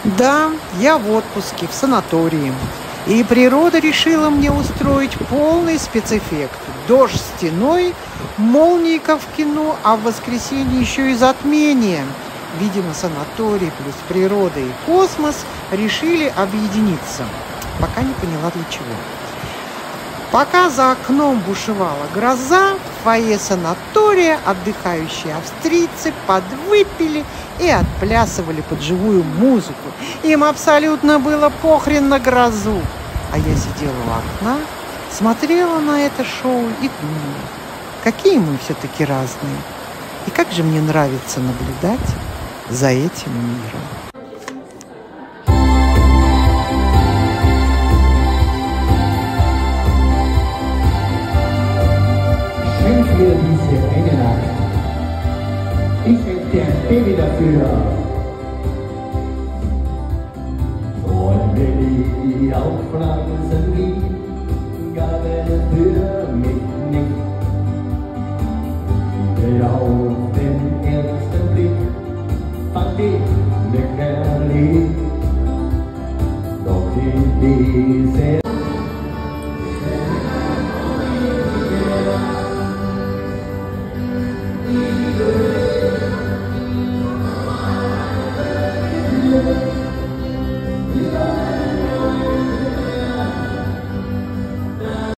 Да, я в отпуске, в санатории. И природа решила мне устроить полный спецэффект. Дождь стеной, молнийка в кино, а в воскресенье еще и затмение. Видимо, санаторий плюс природа и космос решили объединиться. Пока не поняла для чего. Пока за окном бушевала гроза, в фойе санатория отдыхающие австрийцы подвыпили и отплясывали под живую музыку. Им абсолютно было похрен на грозу. А я сидела у окна, смотрела на это шоу и думала, какие мы все-таки разные. И как же мне нравится наблюдать за этим миром. Diese eine Nacht. Ich schenke dir ein Baby dafür. Und wenn die Aufpflanzen liegen, gab es für mich nicht. Auf den ersten Blick fand ich lächerlich. Doch in diese